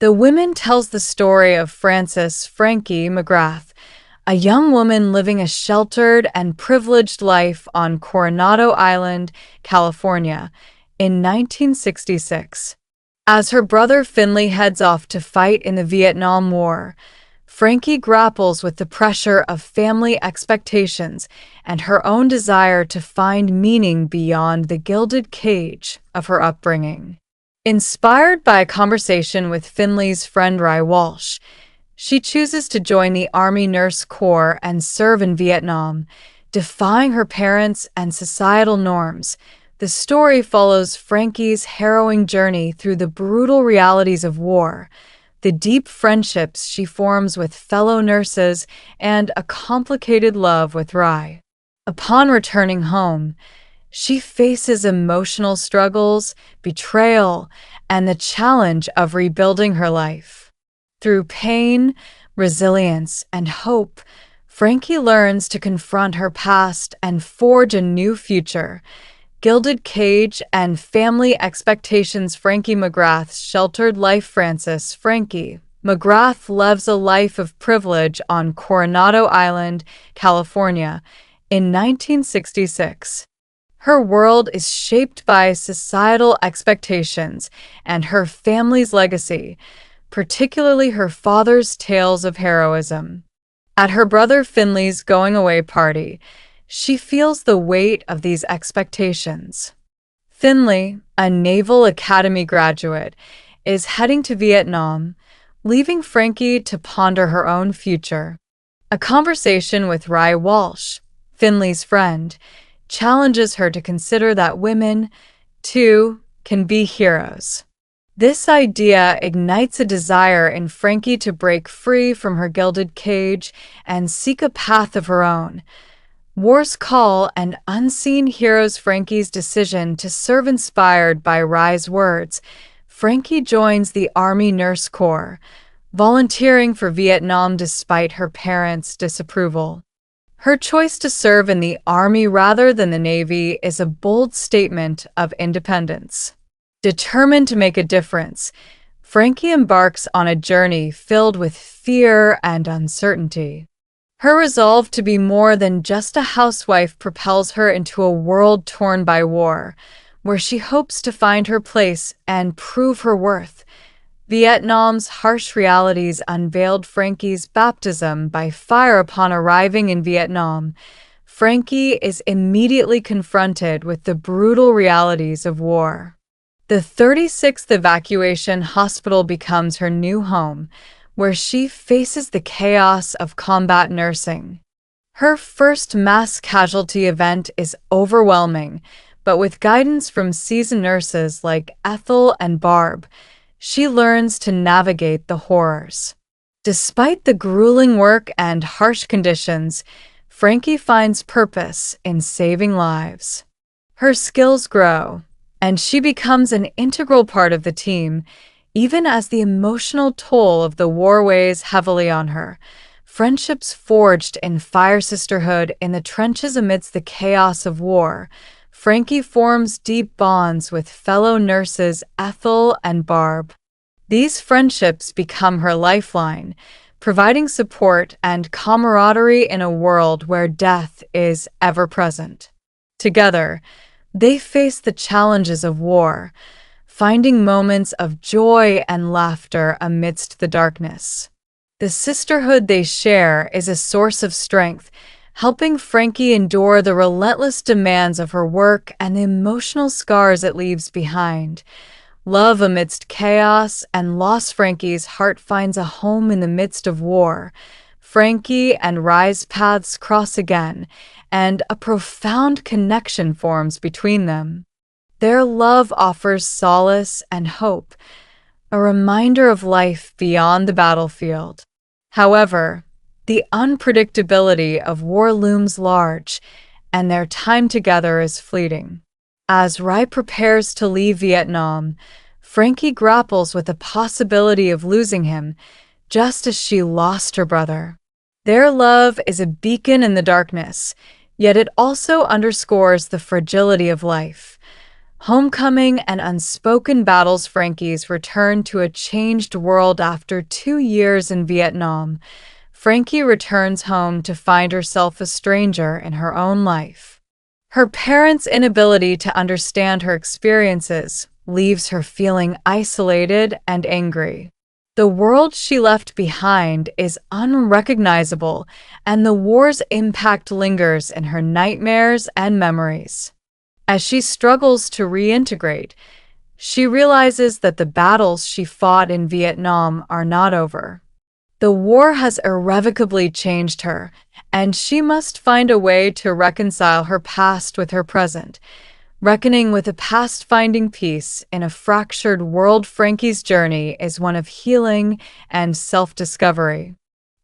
The Women tells the story of Frankie McGrath, a young woman living a sheltered and privileged life on Coronado Island, California, in 1966. As her brother Finley heads off to fight in the Vietnam War, Frankie grapples with the pressure of family expectations and her own desire to find meaning beyond the gilded cage of her upbringing. Inspired by a conversation with Finley's friend Ry Walsh, she chooses to join the Army Nurse Corps and serve in Vietnam, defying her parents and societal norms. The story follows Frankie's harrowing journey through the brutal realities of war, the deep friendships she forms with fellow nurses, and a complicated love with Ry. Upon returning home, she faces emotional struggles, betrayal, and the challenge of rebuilding her life. Through pain, resilience, and hope, Frankie learns to confront her past and forge a new future. Gilded cage and family expectations. Frankie McGrath's sheltered life. Frankie McGrath lives a life of privilege on Coronado Island, California, in 1966. Her world is shaped by societal expectations and her family's legacy, particularly her father's tales of heroism. At her brother Finley's going-away party, she feels the weight of these expectations. Finley, a Naval Academy graduate, is heading to Vietnam, leaving Frankie to ponder her own future. A conversation with Ry Walsh, Finley's friend, challenges her to consider that women, too, can be heroes. This idea ignites a desire in Frankie to break free from her gilded cage and seek a path of her own. War's call and unseen heroes. Frankie's decision to serve. Inspired by Ry's words, Frankie joins the Army Nurse Corps, volunteering for Vietnam despite her parents' disapproval. Her choice to serve in the Army rather than the Navy is a bold statement of independence. Determined to make a difference, Frankie embarks on a journey filled with fear and uncertainty. Her resolve to be more than just a housewife propels her into a world torn by war, where she hopes to find her place and prove her worth. Vietnam's harsh realities unveiled Frankie's baptism by fire. Upon arriving in Vietnam, Frankie is immediately confronted with the brutal realities of war. The 36th Evacuation Hospital becomes her new home, where she faces the chaos of combat nursing. Her first mass casualty event is overwhelming, but with guidance from seasoned nurses like Ethel and Barb, she learns to navigate the horrors. Despite the grueling work and harsh conditions, Frankie finds purpose in saving lives. Her skills grow, and she becomes an integral part of the team, even as the emotional toll of the war weighs heavily on her. Friendships forged in fire sisterhood in the trenches amidst the chaos of war, Frankie forms deep bonds with fellow nurses Ethel and Barb. These friendships become her lifeline, providing support and camaraderie in a world where death is ever present. Together, they face the challenges of war, finding moments of joy and laughter amidst the darkness. The sisterhood they share is a source of strength, helping Frankie endure the relentless demands of her work and the emotional scars it leaves behind. Love amidst chaos and loss. Frankie's heart finds a home in the midst of war. Frankie and Ry's paths cross again, and a profound connection forms between them. Their love offers solace and hope, a reminder of life beyond the battlefield. However, the unpredictability of war looms large, and their time together is fleeting. As Ry prepares to leave Vietnam, Frankie grapples with the possibility of losing him, just as she lost her brother. Their love is a beacon in the darkness, yet it also underscores the fragility of life. Homecoming and unspoken battles. Frankie's return to a changed world. After 2 years in Vietnam, Frankie returns home to find herself a stranger in her own life. Her parents' inability to understand her experiences leaves her feeling isolated and angry. The world she left behind is unrecognizable, and the war's impact lingers in her nightmares and memories. As she struggles to reintegrate, she realizes that the battles she fought in Vietnam are not over. The war has irrevocably changed her, and she must find a way to reconcile her past with her present. Reckoning with the past, finding peace in a fractured world. Frankie's journey is one of healing and self-discovery.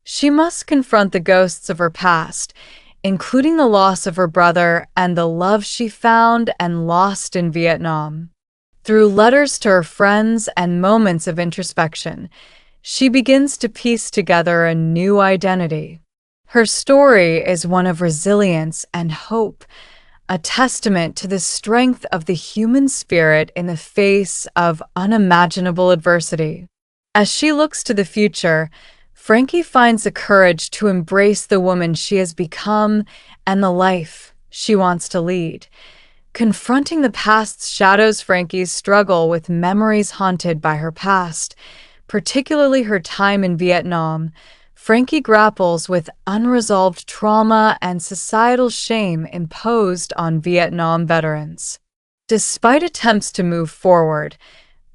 She must confront the ghosts of her past, including the loss of her brother and the love she found and lost in Vietnam. Through letters to her friends and moments of introspection, she begins to piece together a new identity. Her story is one of resilience and hope, a testament to the strength of the human spirit in the face of unimaginable adversity. As she looks to the future, Frankie finds the courage to embrace the woman she has become and the life she wants to lead. Confronting the past's shadows. Frankie's struggle with memories haunted by her past, particularly her time in Vietnam. Frankie grapples with unresolved trauma and societal shame imposed on Vietnam veterans. Despite attempts to move forward,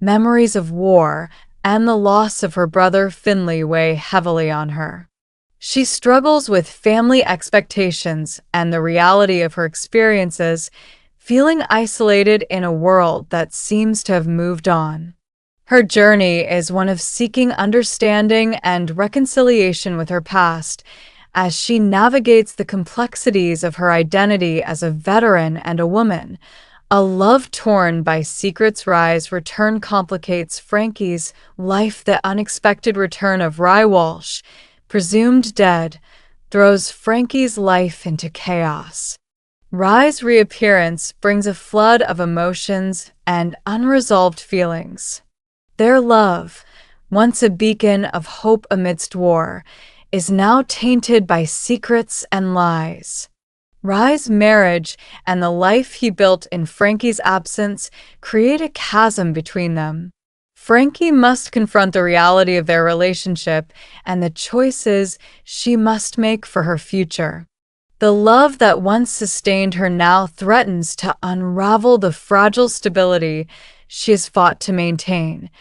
memories of war and the loss of her brother Finley weigh heavily on her. She struggles with family expectations and the reality of her experiences, feeling isolated in a world that seems to have moved on. Her journey is one of seeking understanding and reconciliation with her past as she navigates the complexities of her identity as a veteran and a woman. A love torn by secrets. Rye's return complicates Frankie's life. The unexpected return of Rye Walsh, presumed dead, throws Frankie's life into chaos. Rye's reappearance brings a flood of emotions and unresolved feelings. Their love, once a beacon of hope amidst war, is now tainted by secrets and lies. Rye's marriage and the life he built in Frankie's absence create a chasm between them. Frankie must confront the reality of their relationship and the choices she must make for her future. The love that once sustained her now threatens to unravel the fragile stability she has fought to maintain.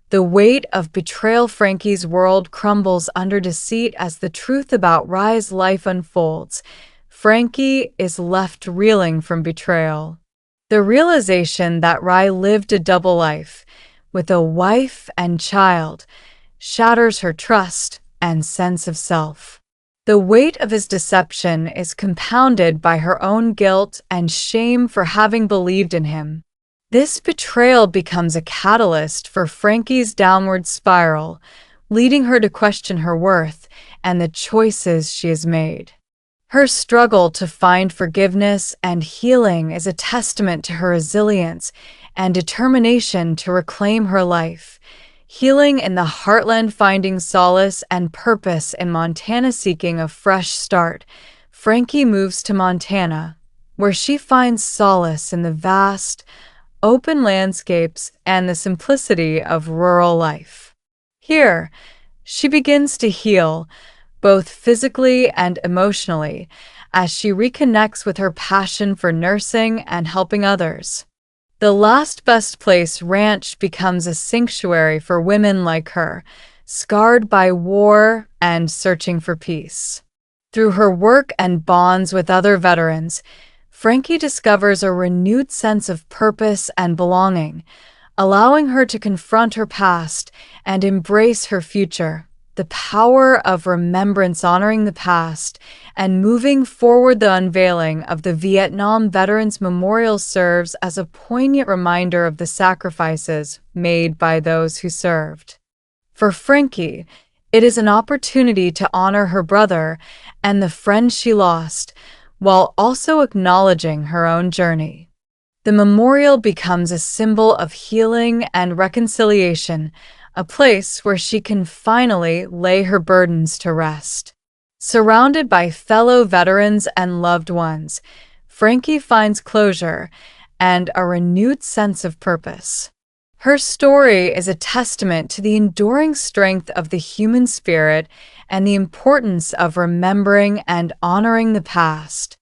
The weight of betrayal. Frankie's world crumbles under deceit as the truth about Rye's life unfolds. Frankie is left reeling from betrayal. The realization that Rye lived a double life, with a wife and child, shatters her trust and sense of self. The weight of his deception is compounded by her own guilt and shame for having believed in him. This betrayal becomes a catalyst for Frankie's downward spiral, leading her to question her worth and the choices she has made. Her struggle to find forgiveness and healing is a testament to her resilience and determination to reclaim her life. Healing in the heartland, finding solace and purpose in Montana, seeking a fresh start. Frankie moves to Montana, where she finds solace in the vast, open landscapes and the simplicity of rural life. Here, she begins to heal, both physically and emotionally, as she reconnects with her passion for nursing and helping others. The Last Best Place ranch becomes a sanctuary for women like her, scarred by war and searching for peace. Through her work and bonds with other veterans, Frankie discovers a renewed sense of purpose and belonging, allowing her to confront her past and embrace her future. The power of remembrance, honoring the past, and moving forward. The unveiling of the Vietnam Veterans Memorial serves as a poignant reminder of the sacrifices made by those who served. For Frankie, it is an opportunity to honor her brother and the friend she lost, while also acknowledging her own journey. The memorial becomes a symbol of healing and reconciliation, a place where she can finally lay her burdens to rest. Surrounded by fellow veterans and loved ones, Frankie finds closure and a renewed sense of purpose. Her story is a testament to the enduring strength of the human spirit and the importance of remembering and honoring the past.